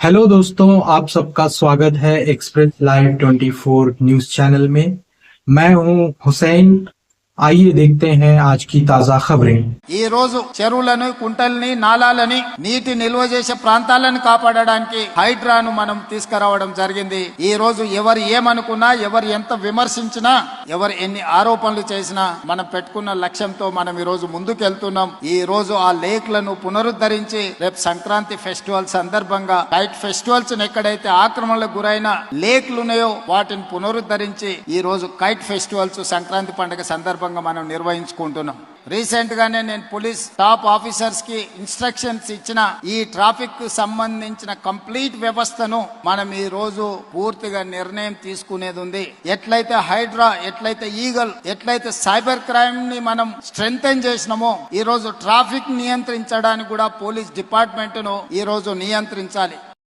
Hello दोस्तों, आप सबका स्वागत है एक्सप्रेस लाइव 24 न्यूज चैनल में। मैं हूं हुसैन। आइए देखते हैं आज की ताजा खबरें। ఈ రోజు చెరువులను కుంటల్ని నాలాలని నీటి నిల్వ చేసే ప్రాంతాలను కాపాడడానికి హైడ్రాను మనం తీసుకురావడం జరిగింది. ఈ రోజు ఎవరు ఏమనుకున్నా, ఎవరు ఎంత విమర్శించినా, ఎవరు ఎన్ని ఆరోపణలు చేసినా మనం పెట్టుకున్న లక్ష్యంతో మనం ఈ రోజు ముందుకెళ్తున్నాం. ఈ రోజు ఆ లేక్లను పునరుద్ధరించి రేపు సంక్రాంతి ఫెస్టివల్ సందర్భంగా కైట్ ఫెస్టివల్స్ ఎక్కడైతే ఆక్రమణలకు గురైన లేక్లు ఉన్నాయో వాటిని పునరుద్ధరించి ఈ రోజు కైట్ ఫెస్టివల్స్ సంక్రాంతి పండుగ సందర్భంగా మనం నిర్వహించుకుంటున్నాం. రీసెంట్ గానే నేను పోలీస్ టాప్ ఆఫీసర్స్ కి ఇన్స్ట్రక్షన్స్ ఇచ్చిన ఈ ట్రాఫిక్ కు సంబంధించిన కంప్లీట్ వ్యవస్థను మనం ఈ రోజు పూర్తిగా నిర్ణయం తీసుకునేది ఉంది. ఎట్లయితే హైడ్రా, ఎట్లయితే ఈగల్, ఎట్లయితే సైబర్ క్రైమ్ ని మనం స్ట్రెంగ్తెన్ చేసినామో ఈ రోజు ట్రాఫిక్ నియంత్రించడానికి కూడా పోలీస్ డిపార్ట్మెంట్ ను ఈ రోజు నియంత్రించాలి.